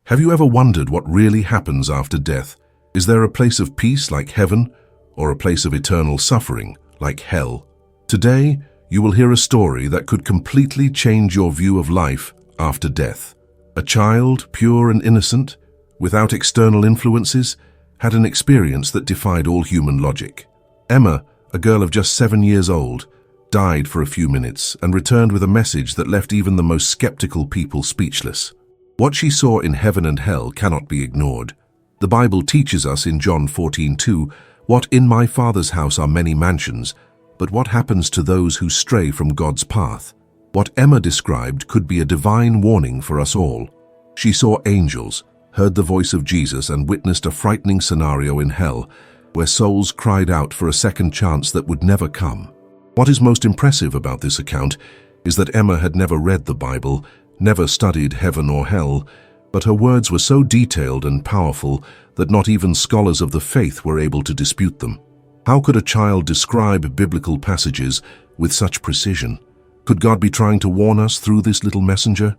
Have you ever wondered what really happens after death? Is there a place of peace like heaven, or a place of eternal suffering like hell? Today, you will hear a story that could completely change your view of life after death. A child, pure and innocent, without external influences, had an experience that defied all human logic. Emma, a girl of just 7 years old, died for a few minutes and returned with a message that left even the most skeptical people speechless. What she saw in heaven and hell cannot be ignored. The Bible teaches us in John 14:2, "What in my Father's house are many mansions, but what happens to those who stray from God's path?" What Emma described could be a divine warning for us all. She saw angels, heard the voice of Jesus, and witnessed a frightening scenario in hell, where souls cried out for a second chance that would never come. What is most impressive about this account is that Emma had never read the Bible, never studied heaven or hell, but her words were so detailed and powerful that not even scholars of the faith were able to dispute them. How could a child describe biblical passages with such precision? Could God be trying to warn us through this little messenger?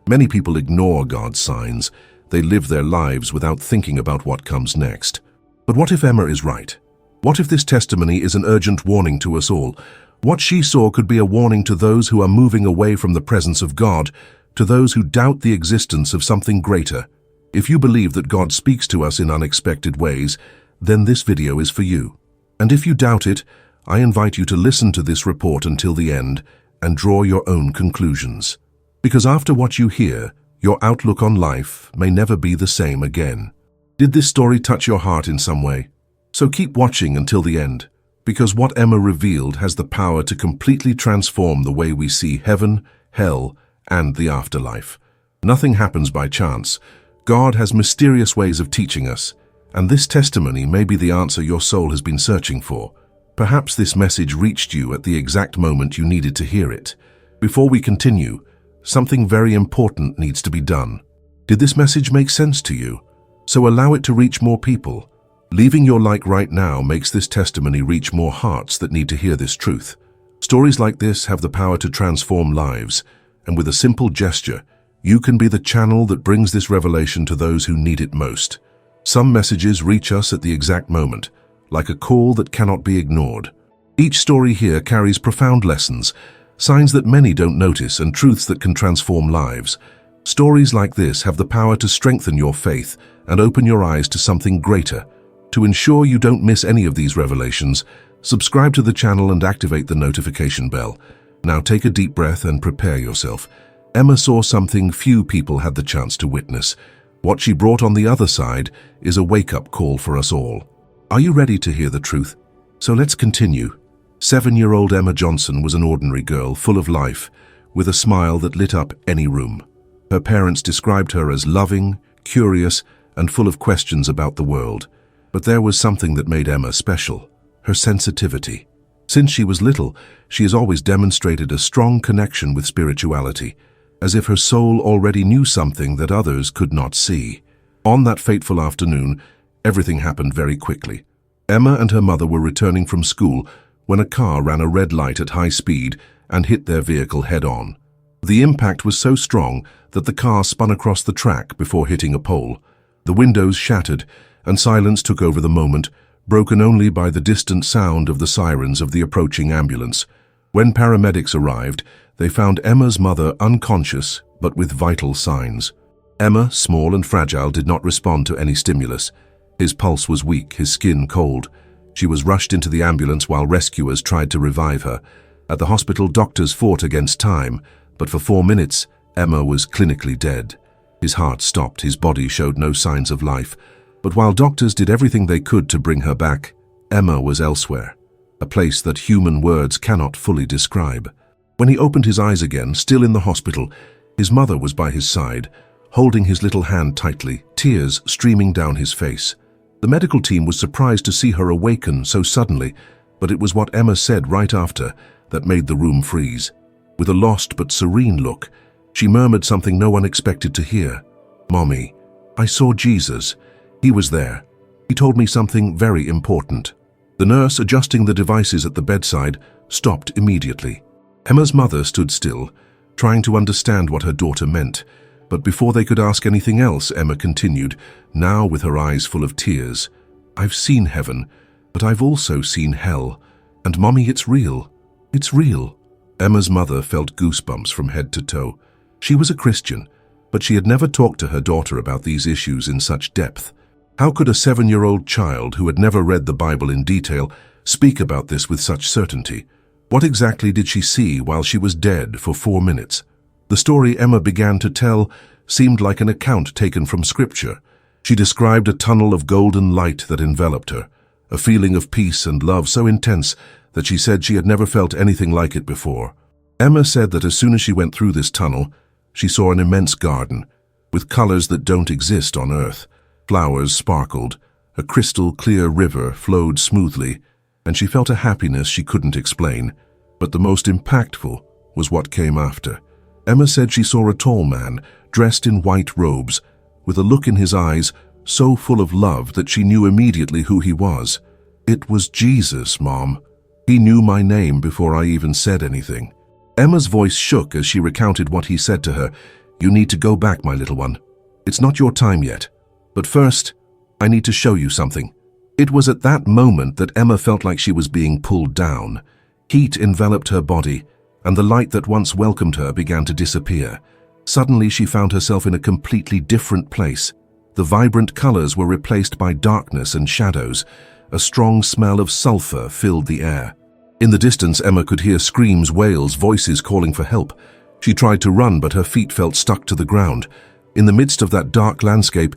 Many people ignore God's signs. They live their lives without thinking about what comes next. But what if Emma is right? What if this testimony is an urgent warning to us all? What she saw could be a warning to those who are moving away from the presence of God, to those who doubt the existence of something greater. If you believe that God speaks to us in unexpected ways, then this video is for you. And if you doubt it, I invite you to listen to this report until the end and draw your own conclusions. Because after what you hear, your outlook on life may never be the same again. Did this story touch your heart in some way? So keep watching until the end, because what Emma revealed has the power to completely transform the way we see heaven, hell, and the afterlife. Nothing happens by chance. God has mysterious ways of teaching us, and this testimony may be the answer your soul has been searching for. Perhaps this message reached you at the exact moment you needed to hear it. Before we continue, something very important needs to be done. Did this message make sense to you? So allow it to reach more people. Leaving your like right now makes this testimony reach more hearts that need to hear this truth. Stories like this have the power to transform lives, and with a simple gesture, you can be the channel that brings this revelation to those who need it most. Some messages reach us at the exact moment, like a call that cannot be ignored. Each story here carries profound lessons, signs that many don't notice, and truths that can transform lives. Stories like this have the power to strengthen your faith and open your eyes to something greater. To ensure you don't miss any of these revelations, subscribe to the channel and activate the notification bell. Now take a deep breath and prepare yourself. Emma saw something few people had the chance to witness. What she brought on the other side is a wake-up call for us all. Are you ready to hear the truth? So let's continue. 7-year-old Emma Johnson was an ordinary girl, full of life, with a smile that lit up any room. Her parents described her as loving, curious, and full of questions about the world. But there was something that made Emma special: her sensitivity. Since she was little, she has always demonstrated a strong connection with spirituality, as if her soul already knew something that others could not see. On that fateful afternoon, everything happened very quickly. Emma and her mother were returning from school when a car ran a red light at high speed and hit their vehicle head-on. The impact was so strong that the car spun across the track before hitting a pole. The windows shattered, and silence took over the moment, broken only by the distant sound of the sirens of the approaching ambulance. When paramedics arrived, they found Emma's mother unconscious but with vital signs. Emma, small and fragile, did not respond to any stimulus. His pulse was weak, his skin cold. She was rushed into the ambulance while rescuers tried to revive her. At the hospital, doctors fought against time, but for 4 minutes, Emma was clinically dead. His heart stopped, his body showed no signs of life. But while doctors did everything they could to bring her back, Emma was elsewhere, a place that human words cannot fully describe. When he opened his eyes again, still in the hospital, his mother was by his side, holding his little hand tightly, tears streaming down his face. The medical team was surprised to see her awaken so suddenly, but it was what Emma said right after that made the room freeze. With a lost but serene look, she murmured something no one expected to hear. "Mommy, I saw Jesus. He was there. He told me something very important." The nurse, adjusting the devices at the bedside, stopped immediately. Emma's mother stood still, trying to understand what her daughter meant. But before they could ask anything else, Emma continued, now with her eyes full of tears. "I've seen heaven, but I've also seen hell. And Mommy, it's real. It's real." Emma's mother felt goosebumps from head to toe. She was a Christian, but she had never talked to her daughter about these issues in such depth. How could a 7-year-old child who had never read the Bible in detail speak about this with such certainty? What exactly did she see while she was dead for 4 minutes? The story Emma began to tell seemed like an account taken from Scripture. She described a tunnel of golden light that enveloped her, a feeling of peace and love so intense that she said she had never felt anything like it before. Emma said that as soon as she went through this tunnel, she saw an immense garden, with colors that don't exist on Earth. Flowers sparkled, a crystal-clear river flowed smoothly, and she felt a happiness she couldn't explain. But the most impactful was what came after. Emma said she saw a tall man, dressed in white robes, with a look in his eyes so full of love that she knew immediately who he was. "It was Jesus, Mom. He knew my name before I even said anything." Emma's voice shook as she recounted what he said to her. "You need to go back, my little one. It's not your time yet. But first, I need to show you something." It was at that moment that Emma felt like she was being pulled down. Heat enveloped her body, and the light that once welcomed her began to disappear. Suddenly she found herself in a completely different place. The vibrant colors were replaced by darkness and shadows. A strong smell of sulfur filled the air. In the distance, Emma could hear screams, wails, voices calling for help. She tried to run, but her feet felt stuck to the ground. In the midst of that dark landscape,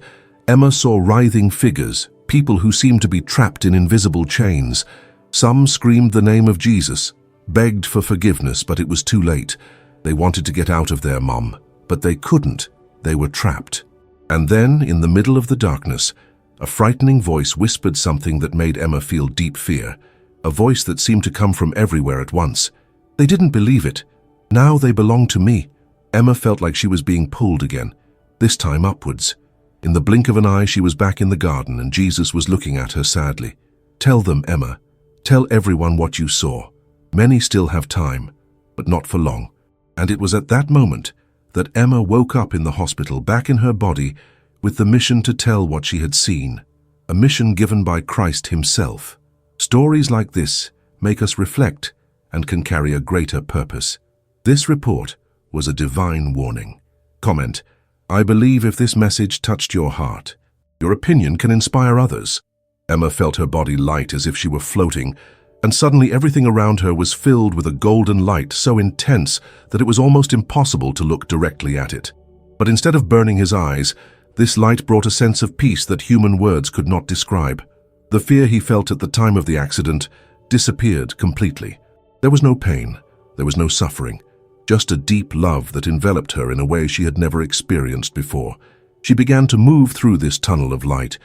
Emma saw writhing figures, people who seemed to be trapped in invisible chains. Some screamed the name of Jesus, begged for forgiveness, but it was too late. They wanted to get out of there, Mom, but they couldn't. They were trapped. And then, in the middle of the darkness, a frightening voice whispered something that made Emma feel deep fear, a voice that seemed to come from everywhere at once. They didn't believe it. Now they belonged to me. Emma felt like she was being pulled again, this time upwards. In the blink of an eye, she was back in the garden, and Jesus was looking at her sadly. "Tell them, Emma. Tell everyone what you saw. Many still have time, but not for long." And it was at that moment that Emma woke up in the hospital, back in her body, with the mission to tell what she had seen, a mission given by Christ himself. Stories like this make us reflect and can carry a greater purpose. This report was a divine warning. Comment: I believe if this message touched your heart, your opinion can inspire others. Emma felt her body light as if she were floating, and suddenly everything around her was filled with a golden light so intense that it was almost impossible to look directly at it. But instead of burning his eyes, this light brought a sense of peace that human words could not describe. The fear he felt at the time of the accident disappeared completely. There was no pain, there was no suffering, just a deep love that enveloped her in a way she had never experienced before. She began to move through this tunnel of light,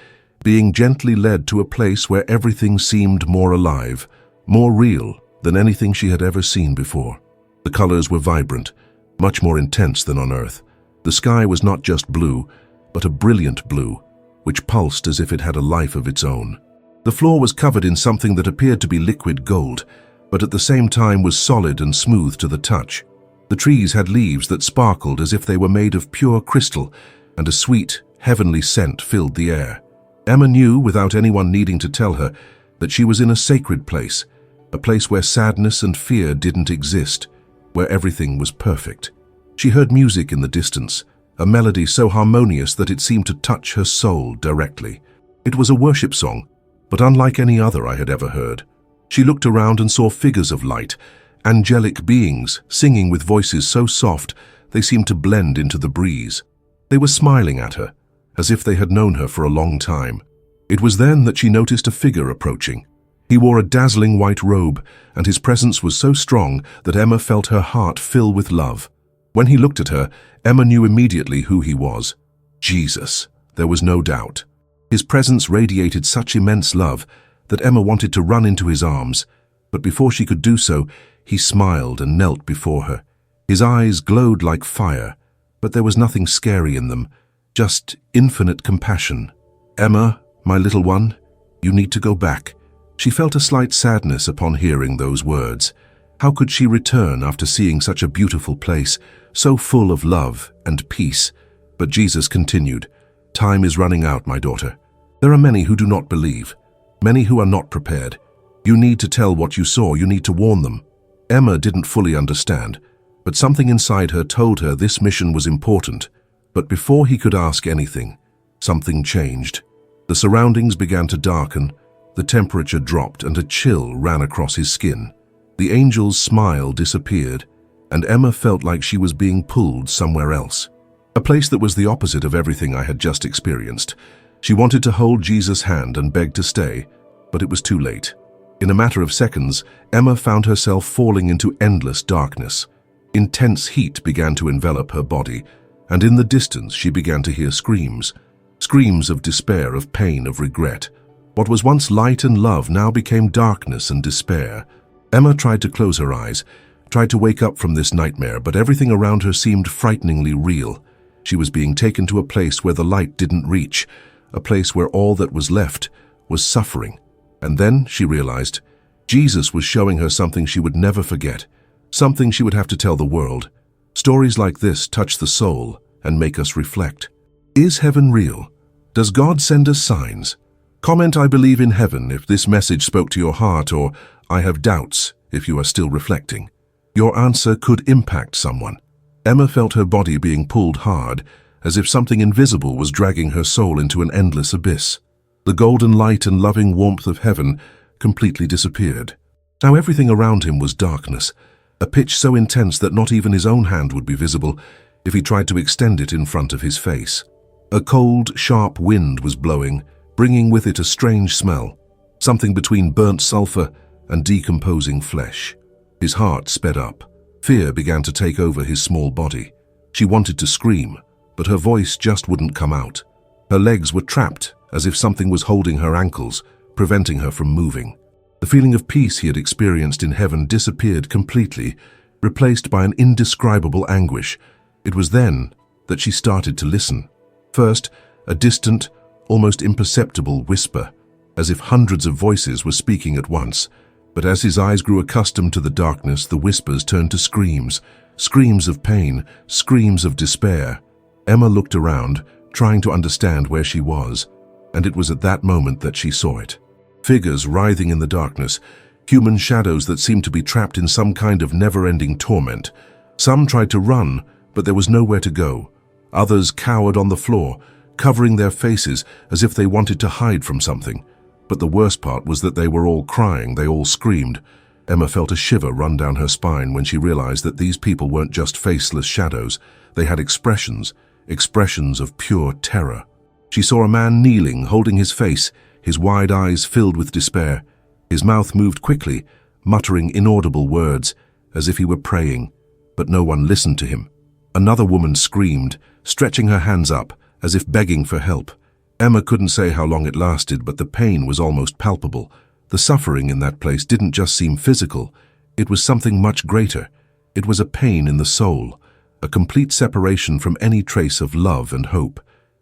being gently led to a place where everything seemed more alive, more real than anything she had ever seen before. The colors were vibrant, much more intense than on Earth. The sky was not just blue, but a brilliant blue, which pulsed as if it had a life of its own. The floor was covered in something that appeared to be liquid gold, but at the same time was solid and smooth to the touch. The trees had leaves that sparkled as if they were made of pure crystal, and a sweet, heavenly scent filled the air. Emma knew, without anyone needing to tell her, that she was in a sacred place, a place where sadness and fear didn't exist, where everything was perfect. She heard music in the distance, a melody so harmonious that it seemed to touch her soul directly. It was a worship song, but unlike any other I had ever heard. She looked around and saw figures of light, angelic beings singing with voices so soft they seemed to blend into the breeze. They were smiling at her, as if they had known her for a long time. It was then that she noticed a figure approaching. He wore a dazzling white robe, and his presence was so strong that Emma felt her heart fill with love. When he looked at her, Emma knew immediately who he was. Jesus, there was no doubt. His presence radiated such immense love that Emma wanted to run into his arms, but before she could do so, he smiled and knelt before her. His eyes glowed like fire, but there was nothing scary in them, just infinite compassion. "Emma, my little one, you need to go back." She felt a slight sadness upon hearing those words. How could she return after seeing such a beautiful place, so full of love and peace? But Jesus continued, "Time is running out, my daughter. There are many who do not believe, many who are not prepared. You need to tell what you saw, you need to warn them." Emma didn't fully understand, but something inside her told her this mission was important. But before he could ask anything, something changed. The surroundings began to darken, the temperature dropped, and a chill ran across his skin. The angel's smile disappeared, and Emma felt like she was being pulled somewhere else. A place that was the opposite of everything I had just experienced. She wanted to hold Jesus' hand and beg to stay, but it was too late. In a matter of seconds, Emma found herself falling into endless darkness. Intense heat began to envelop her body, and in the distance she began to hear screams. Screams of despair, of pain, of regret. What was once light and love now became darkness and despair. Emma tried to close her eyes, tried to wake up from this nightmare, but everything around her seemed frighteningly real. She was being taken to a place where the light didn't reach, a place where all that was left was suffering. And then she realized Jesus was showing her something she would never forget, something she would have to tell the world. Stories like this touch the soul and make us reflect. Is heaven real? Does God send us signs? Comment "I believe in heaven" if this message spoke to your heart, or "I have doubts" if you are still reflecting. Your answer could impact someone. Emma felt her body being pulled hard, as if something invisible was dragging her soul into an endless abyss. The golden light and loving warmth of heaven completely disappeared. Now everything around him was darkness, a pitch so intense that not even his own hand would be visible if he tried to extend it in front of his face. A cold, sharp wind was blowing, bringing with it a strange smell, something between burnt sulfur and decomposing flesh. His heart sped up. Fear began to take over his small body. She wanted to scream, but her voice just wouldn't come out. Her legs were trapped, as if something was holding her ankles, preventing her from moving. The feeling of peace he had experienced in heaven disappeared completely, replaced by an indescribable anguish. It was then that she started to listen. First, a distant, almost imperceptible whisper, as if hundreds of voices were speaking at once. But as his eyes grew accustomed to the darkness, the whispers turned to screams, screams of pain, screams of despair. Emma looked around, trying to understand where she was, and it was at that moment that she saw it. Figures writhing in the darkness, human shadows that seemed to be trapped in some kind of never-ending torment. Some tried to run, but there was nowhere to go. Others cowered on the floor, covering their faces as if they wanted to hide from something. But the worst part was that they were all crying, they all screamed. Emma felt a shiver run down her spine when she realized that these people weren't just faceless shadows. They had expressions, expressions of pure terror. She saw a man kneeling, holding his face, his wide eyes filled with despair. His mouth moved quickly, muttering inaudible words, as if he were praying, but no one listened to him. Another woman screamed, stretching her hands up, as if begging for help. Emma couldn't say how long it lasted, but the pain was almost palpable. The suffering in that place didn't just seem physical. It was something much greater. It was a pain in the soul, a complete separation from any trace of love and hope.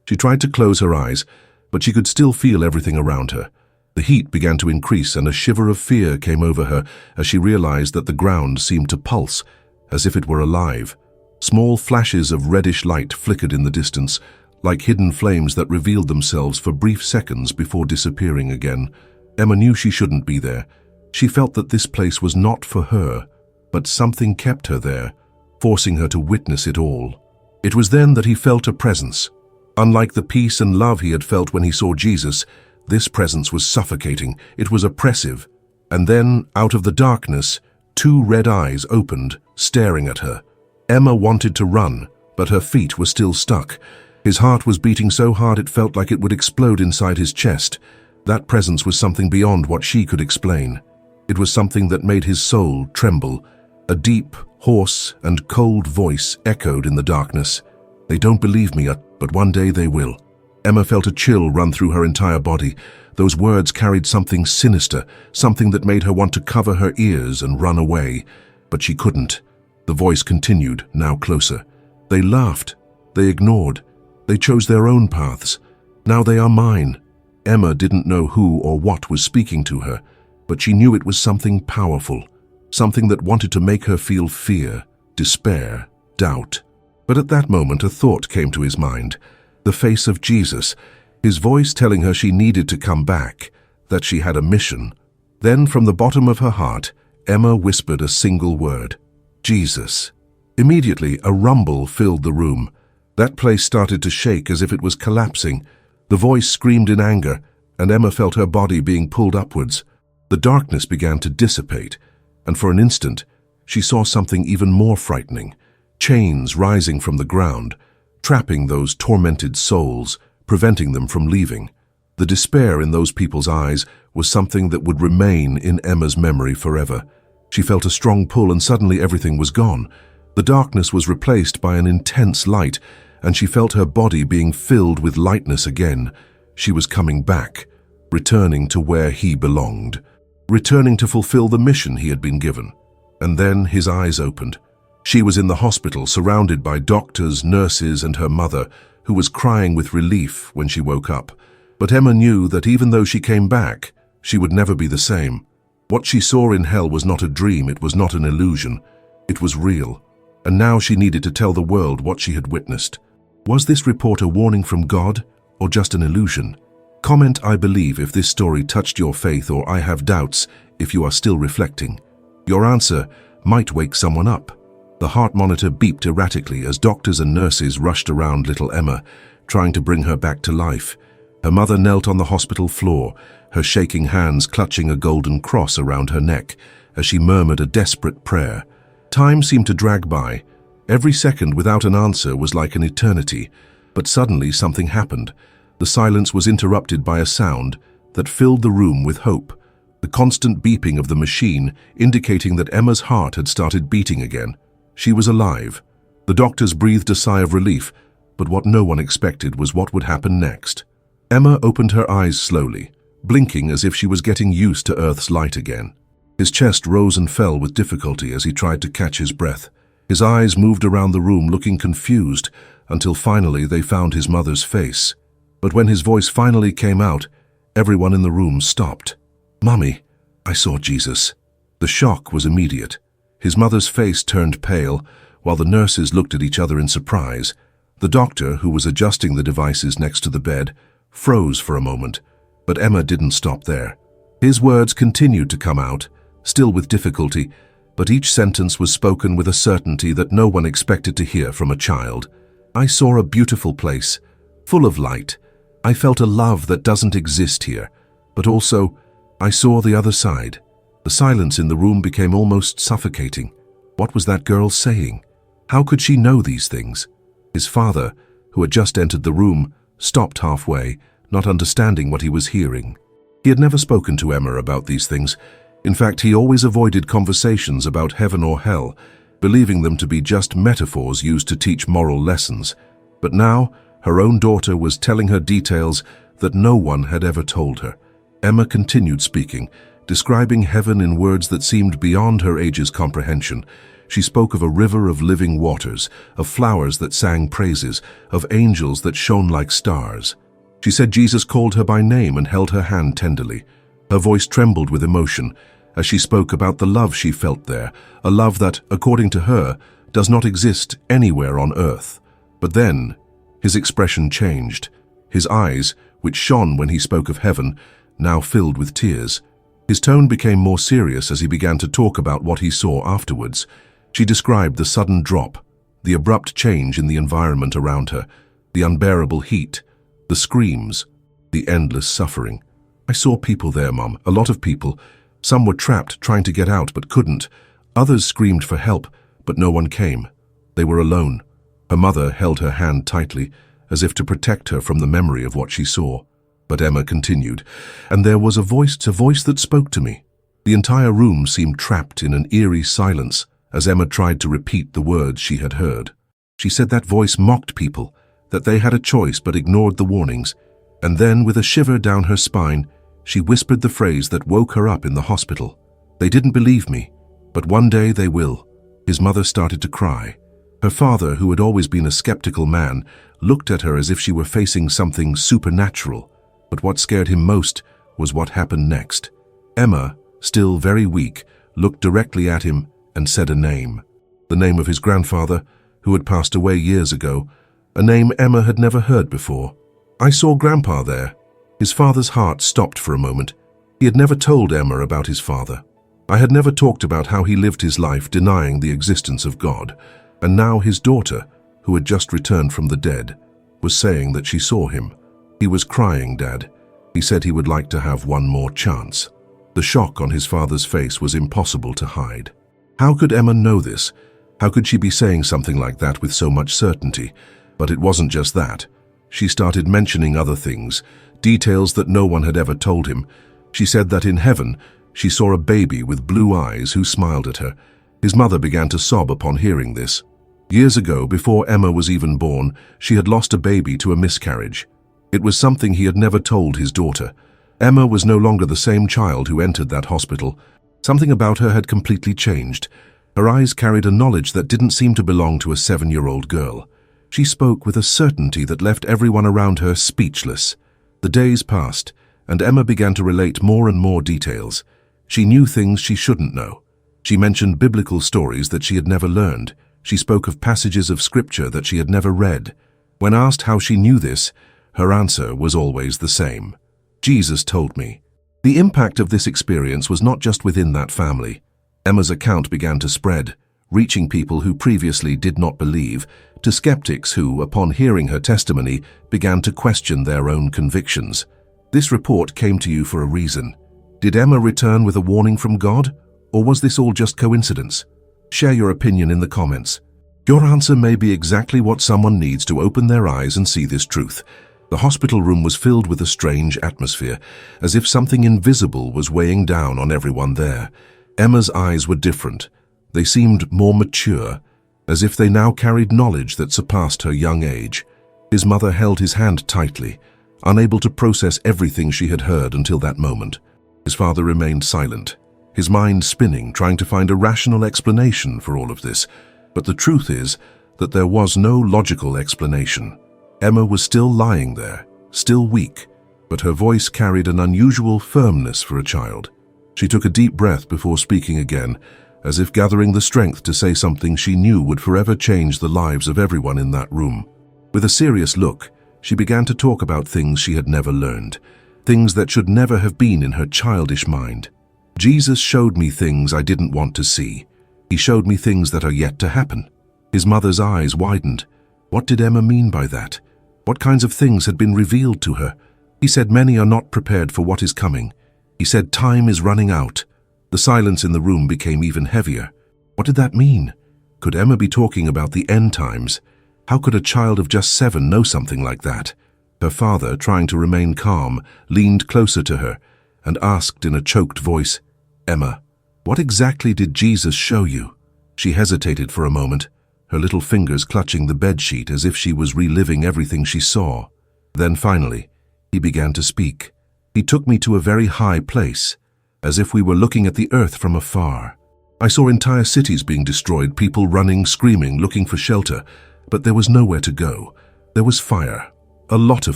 She tried to close her eyes, but she could still feel everything around her. The heat began to increase, and a shiver of fear came over her as she realized that the ground seemed to pulse, as if it were alive. Small flashes of reddish light flickered in the distance, like hidden flames that revealed themselves for brief seconds before disappearing again. Emma knew she shouldn't be there. She felt that this place was not for her, but something kept her there, forcing her to witness it all. It was then that he felt a presence. Unlike the peace and love he had felt when he saw Jesus, this presence was suffocating. It was oppressive. And then, out of the darkness, two red eyes opened, staring at her. Emma wanted to run, but her feet were still stuck. His heart was beating so hard it felt like it would explode inside his chest. That presence was something beyond what she could explain. It was something that made his soul tremble. A deep, hoarse, and cold voice echoed in the darkness. "They don't believe me yet, but one day they will." Emma felt a chill run through her entire body. Those words carried something sinister, something that made her want to cover her ears and run away. But she couldn't. The voice continued, now closer. "They laughed. They ignored. They chose their own paths. Now they are mine." Emma didn't know who or what was speaking to her, but she knew it was something powerful, something that wanted to make her feel fear, despair, doubt. But at that moment a thought came to his mind, the face of Jesus, his voice telling her she needed to come back, that she had a mission. Then from the bottom of her heart, Emma whispered a single word, Jesus. Immediately a rumble filled the room. That place started to shake as if it was collapsing. The voice screamed in anger, and Emma felt her body being pulled upwards. The darkness began to dissipate, and for an instant, she saw something even more frightening. Chains rising from the ground, trapping those tormented souls, preventing them from leaving. The despair in those people's eyes was something that would remain in Emma's memory forever. She felt a strong pull and suddenly everything was gone. The darkness was replaced by an intense light, and she felt her body being filled with lightness again. She was coming back, returning to where he belonged, returning to fulfill the mission he had been given. And then his eyes opened. She was in the hospital, surrounded by doctors, nurses, and her mother, who was crying with relief when she woke up. But Emma knew that even though she came back, she would never be the same. What she saw in hell was not a dream, it was not an illusion. It was real. And now she needed to tell the world what she had witnessed. Was this report a warning from God, or just an illusion? Comment "I believe" if this story touched your faith, or "I have doubts" if you are still reflecting. Your answer might wake someone up. The heart monitor beeped erratically as doctors and nurses rushed around little Emma, trying to bring her back to life. Her mother knelt on the hospital floor, her shaking hands clutching a golden cross around her neck as she murmured a desperate prayer. Time seemed to drag by. Every second without an answer was like an eternity. But suddenly something happened. The silence was interrupted by a sound that filled the room with hope. The constant beeping of the machine indicating that Emma's heart had started beating again. She was alive. The doctors breathed a sigh of relief, but what no one expected was what would happen next. Emma opened her eyes slowly, blinking as if she was getting used to Earth's light again. His chest rose and fell with difficulty as he tried to catch his breath. His eyes moved around the room looking confused until finally they found his mother's face. But when his voice finally came out, everyone in the room stopped. "Mommy, I saw Jesus." The shock was immediate. His mother's face turned pale, while the nurses looked at each other in surprise. The doctor, who was adjusting the devices next to the bed, froze for a moment, but Emma didn't stop there. His words continued to come out, still with difficulty, but each sentence was spoken with a certainty that no one expected to hear from a child. "I saw a beautiful place, full of light. I felt a love that doesn't exist here, but also, I saw the other side." The silence in the room became almost suffocating. What was that girl saying? How could she know these things? His father, who had just entered the room, stopped halfway, not understanding what he was hearing. He had never spoken to Emma about these things. In fact, he always avoided conversations about heaven or hell, believing them to be just metaphors used to teach moral lessons. But now, her own daughter was telling her details that no one had ever told her. Emma continued speaking, describing heaven in words that seemed beyond her age's comprehension. She spoke of a river of living waters, of flowers that sang praises, of angels that shone like stars. She said Jesus called her by name and held her hand tenderly. Her voice trembled with emotion as she spoke about the love she felt there, a love that, according to her, does not exist anywhere on earth. But then, his expression changed. His eyes, which shone when he spoke of heaven, now filled with tears. His tone became more serious as he began to talk about what he saw afterwards. She described the sudden drop, the abrupt change in the environment around her, the unbearable heat, the screams, the endless suffering. "I saw people there, Mum, a lot of people. Some were trapped, trying to get out, but couldn't. Others screamed for help, but no one came. They were alone." Her mother held her hand tightly, as if to protect her from the memory of what she saw. But Emma continued, "And there was a voice that spoke to me." The entire room seemed trapped in an eerie silence as Emma tried to repeat the words she had heard. She said that voice mocked people, that they had a choice but ignored the warnings. And then, with a shiver down her spine, she whispered the phrase that woke her up in the hospital. "They didn't believe me, but one day they will." His mother started to cry. Her father, who had always been a skeptical man, looked at her as if she were facing something supernatural. But what scared him most was what happened next. Emma, still very weak, looked directly at him and said a name. The name of his grandfather, who had passed away years ago, a name Emma had never heard before. I saw Grandpa there. His father's heart stopped for a moment. He had never told Emma about his father. I had never talked about how he lived his life denying the existence of God, and now his daughter, who had just returned from the dead, was saying that she saw him. He was crying, Dad. He said he would like to have one more chance. The shock on his father's face was impossible to hide. How could Emma know this? How could she be saying something like that with so much certainty? But it wasn't just that. She started mentioning other things, details that no one had ever told him. She said that in heaven, she saw a baby with blue eyes who smiled at her. His mother began to sob upon hearing this. Years ago, before Emma was even born, she had lost a baby to a miscarriage. It was something he had never told his daughter. Emma was no longer the same child who entered that hospital. Something about her had completely changed. Her eyes carried a knowledge that didn't seem to belong to a 7-year-old girl. She spoke with a certainty that left everyone around her speechless. The days passed, and Emma began to relate more and more details. She knew things she shouldn't know. She mentioned biblical stories that she had never learned. She spoke of passages of scripture that she had never read. When asked how she knew this, her answer was always the same. Jesus told me. The impact of this experience was not just within that family. Emma's account began to spread, reaching people who previously did not believe, to skeptics who, upon hearing her testimony, began to question their own convictions. This report came to you for a reason. Did Emma return with a warning from God, or was this all just coincidence? Share your opinion in the comments. Your answer may be exactly what someone needs to open their eyes and see this truth. The hospital room was filled with a strange atmosphere, as if something invisible was weighing down on everyone there. Emma's eyes were different. They seemed more mature, as if they now carried knowledge that surpassed her young age. His mother held his hand tightly, unable to process everything she had heard until that moment. His father remained silent, his mind spinning, trying to find a rational explanation for all of this. But the truth is that there was no logical explanation. Emma was still lying there, still weak, but her voice carried an unusual firmness for a child. She took a deep breath before speaking again, as if gathering the strength to say something she knew would forever change the lives of everyone in that room. With a serious look, she began to talk about things she had never learned, things that should never have been in her childish mind. Jesus showed me things I didn't want to see. He showed me things that are yet to happen. His mother's eyes widened. What did Emma mean by that? What kinds of things had been revealed to her? He said many are not prepared for what is coming. He said time is running out. The silence in the room became even heavier. What did that mean? Could Emma be talking about the end times? How could a child of just 7 know something like that? Her father, trying to remain calm, leaned closer to her and asked in a choked voice, "Emma, what exactly did Jesus show you?" She hesitated for a moment, her little fingers clutching the bedsheet as if she was reliving everything she saw. Then finally, he began to speak. He took me to a very high place, as if we were looking at the earth from afar. I saw entire cities being destroyed, people running, screaming, looking for shelter, but there was nowhere to go. There was fire, a lot of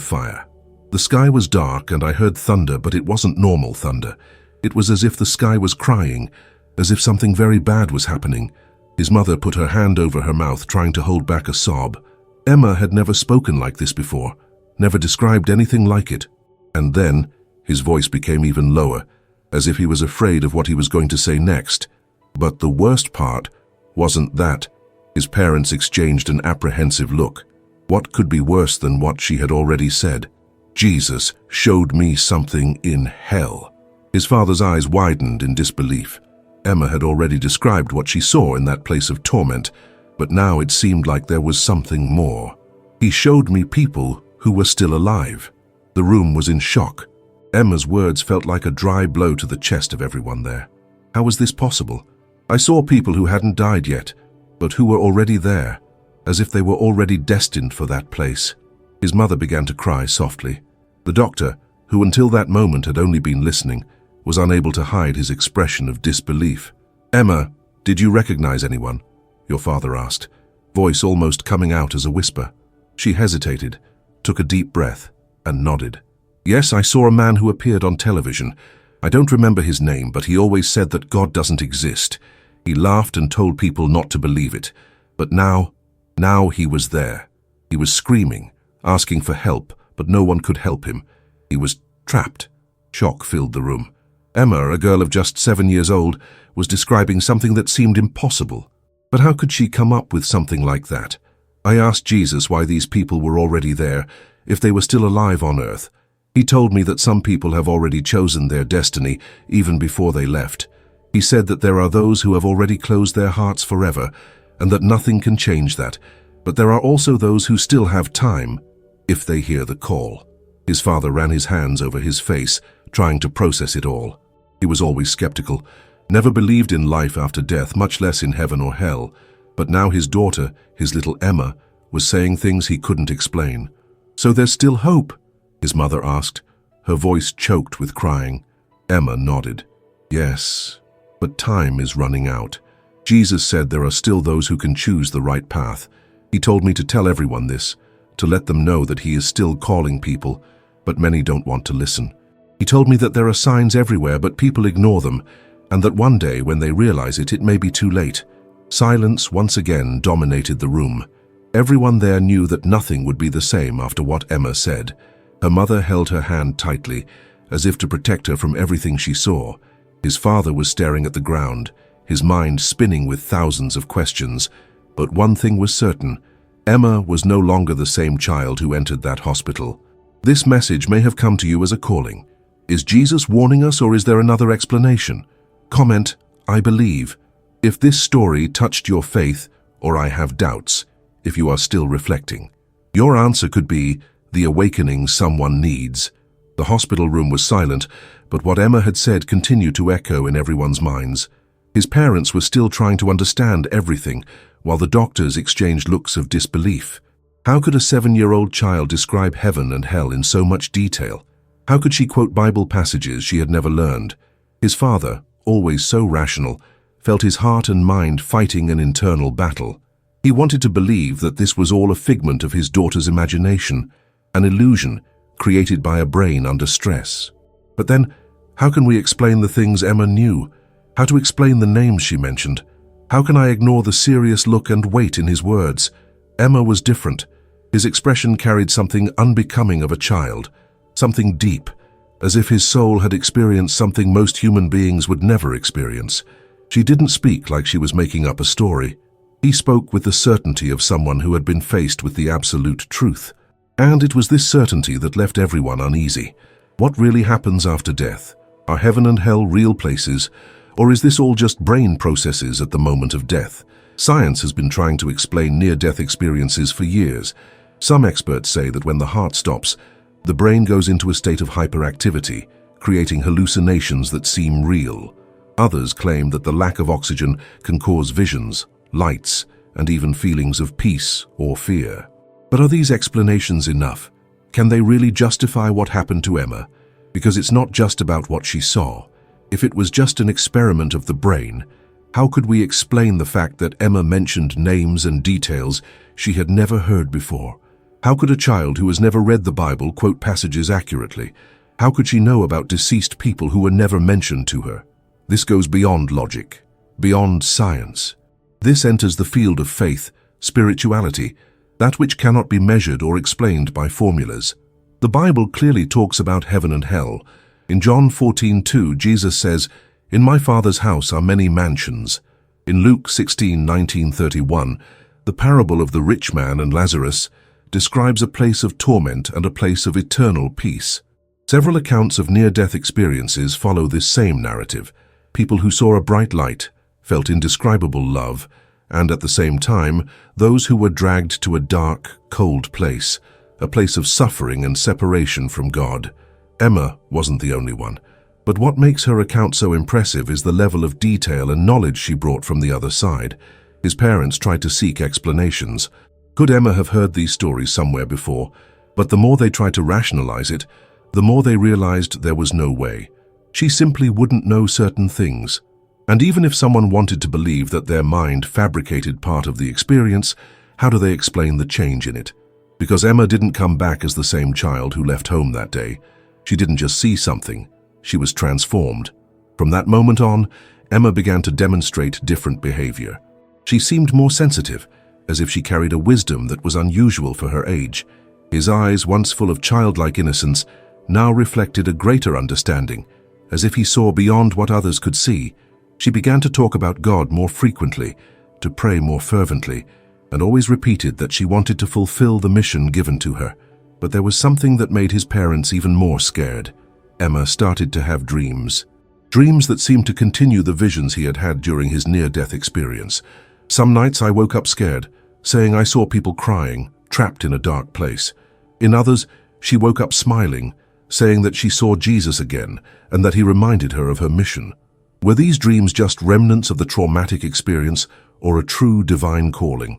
fire. The sky was dark and I heard thunder, but it wasn't normal thunder. It was as if the sky was crying, as if something very bad was happening. His mother put her hand over her mouth, trying to hold back a sob. Emma had never spoken like this before, never described anything like it. And then, his voice became even lower, as if he was afraid of what he was going to say next. But the worst part wasn't that. His parents exchanged an apprehensive look. What could be worse than what she had already said? Jesus showed me something in hell. His father's eyes widened in disbelief. Emma had already described what she saw in that place of torment, but now it seemed like there was something more. He showed me people who were still alive. The room was in shock. Emma's words felt like a dry blow to the chest of everyone there. How was this possible? I saw people who hadn't died yet, but who were already there, as if they were already destined for that place. His mother began to cry softly. The doctor, who until that moment had only been listening, was unable to hide his expression of disbelief. "Emma, did you recognize anyone?" your father asked, voice almost coming out as a whisper. She hesitated, took a deep breath, and nodded. "Yes, I saw a man who appeared on television. I don't remember his name, but he always said that God doesn't exist. He laughed and told people not to believe it. But now Now he was there. He was screaming, asking for help, but no one could help him. He was trapped. Shock filled the room. Emma, a girl of just 7 years old, was describing something that seemed impossible. But how could she come up with something like that? I asked Jesus why these people were already there, if they were still alive on earth. He told me that some people have already chosen their destiny, even before they left. He said that there are those who have already closed their hearts forever, and that nothing can change that. But there are also those who still have time, if they hear the call. His father ran his hands over his face, trying to process it all. He was always skeptical, never believed in life after death, much less in heaven or hell. But now his daughter, his little Emma, was saying things he couldn't explain. "So there's still hope?" his mother asked, her voice choked with crying. Emma nodded. "Yes, but time is running out. Jesus said there are still those who can choose the right path. He told me to tell everyone this, to let them know that he is still calling people, but many don't want to listen. He told me that there are signs everywhere, but people ignore them, and that one day when they realize it, it may be too late." Silence once again dominated the room. Everyone there knew that nothing would be the same after what Emma said. Her mother held her hand tightly, as if to protect her from everything she saw. His father was staring at the ground, his mind spinning with thousands of questions. But one thing was certain: Emma was no longer the same child who entered that hospital. This message may have come to you as a calling. Is Jesus warning us, or is there another explanation? Comment, "I believe," if this story touched your faith, or "I have doubts," if you are still reflecting. Your answer could be, the awakening someone needs. The hospital room was silent, but what Emma had said continued to echo in everyone's minds. His parents were still trying to understand everything, while the doctors exchanged looks of disbelief. How could a 7-year-old child describe heaven and hell in so much detail? How could she quote Bible passages she had never learned? His father, always so rational, felt his heart and mind fighting an internal battle. He wanted to believe that this was all a figment of his daughter's imagination, an illusion created by a brain under stress. But then, how can we explain the things Emma knew? How to explain the names she mentioned? How can I ignore the serious look and weight in his words? Emma was different. His expression carried something unbecoming of a child, something deep, as if his soul had experienced something most human beings would never experience. She didn't speak like she was making up a story. He spoke with the certainty of someone who had been faced with the absolute truth. And it was this certainty that left everyone uneasy. What really happens after death? Are heaven and hell real places? Or is this all just brain processes at the moment of death? Science has been trying to explain near-death experiences for years. Some experts say that when the heart stops, the brain goes into a state of hyperactivity, creating hallucinations that seem real. Others claim that the lack of oxygen can cause visions, lights, and even feelings of peace or fear. But are these explanations enough? Can they really justify what happened to Emma? Because it's not just about what she saw. If it was just an experiment of the brain, how could we explain the fact that Emma mentioned names and details she had never heard before? How could a child who has never read the Bible quote passages accurately? How could she know about deceased people who were never mentioned to her? This goes beyond logic, beyond science. This enters the field of faith, spirituality, that which cannot be measured or explained by formulas. The Bible clearly talks about heaven and hell. In John 14:2, Jesus says, "In my Father's house are many mansions." In Luke 16:19-31, the parable of the rich man and Lazarus describes a place of torment and a place of eternal peace. Several accounts of near-death experiences follow this same narrative. People who saw a bright light, felt indescribable love, and at the same time, those who were dragged to a dark, cold place, a place of suffering and separation from God. Emma wasn't the only one. But what makes her account so impressive is the level of detail and knowledge she brought from the other side. His parents tried to seek explanations. Could Emma have heard these stories somewhere before? But the more they tried to rationalize it, the more they realized there was no way. She simply wouldn't know certain things. And even if someone wanted to believe that their mind fabricated part of the experience, how do they explain the change in it? Because Emma didn't come back as the same child who left home that day. She didn't just see something, she was transformed. From that moment on, Emma began to demonstrate different behavior. She seemed more sensitive, as if she carried a wisdom that was unusual for her age. His eyes, once full of childlike innocence, now reflected a greater understanding, as if he saw beyond what others could see. She began to talk about God more frequently, to pray more fervently, and always repeated that she wanted to fulfill the mission given to her. But there was something that made his parents even more scared. Emma started to have dreams. Dreams that seemed to continue the visions he had had during his near-death experience. Some nights I woke up scared, saying I saw people crying, trapped in a dark place. In others, she woke up smiling, saying that she saw Jesus again and that he reminded her of her mission. Were these dreams just remnants of the traumatic experience or a true divine calling?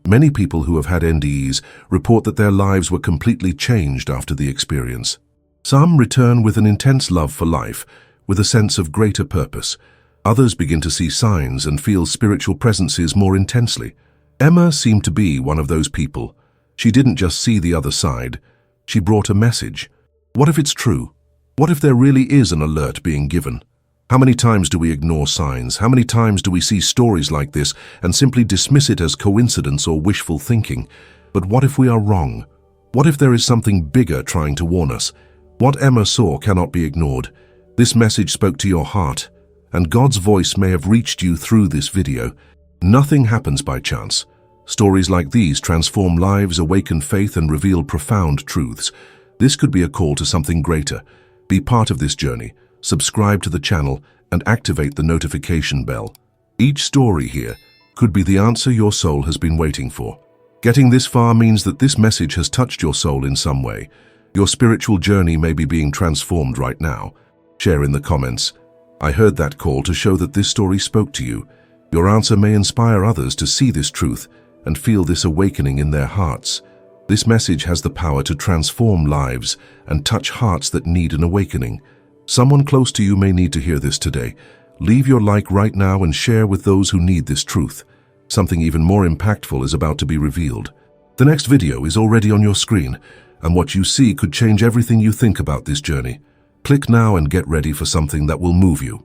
Many people who have had NDEs report that their lives were completely changed after the experience. Some return with an intense love for life, with a sense of greater purpose. Others begin to see signs and feel spiritual presences more intensely. Emma seemed to be one of those people. She didn't just see the other side, she brought a message. What if it's true? What if there really is an alert being given? How many times do we ignore signs? How many times do we see stories like this and simply dismiss it as coincidence or wishful thinking? But what if we are wrong? What if there is something bigger trying to warn us? What Emma saw cannot be ignored. This message spoke to your heart, and God's voice may have reached you through this video. Nothing happens by chance. Stories like these transform lives, awaken faith, and reveal profound truths. This could be a call to something greater. Be part of this journey. Subscribe to the channel and activate the notification bell. Each story here could be the answer your soul has been waiting for. Getting this far means that this message has touched your soul in some way. Your spiritual journey may be being transformed right now. Share in the comments. I heard that call to show that this story spoke to you. Your answer may inspire others to see this truth and feel this awakening in their hearts. This message has the power to transform lives and touch hearts that need an awakening. Someone close to you may need to hear this today. Leave your like right now and share with those who need this truth. Something even more impactful is about to be revealed. The next video is already on your screen, and what you see could change everything you think about this journey. Click now and get ready for something that will move you.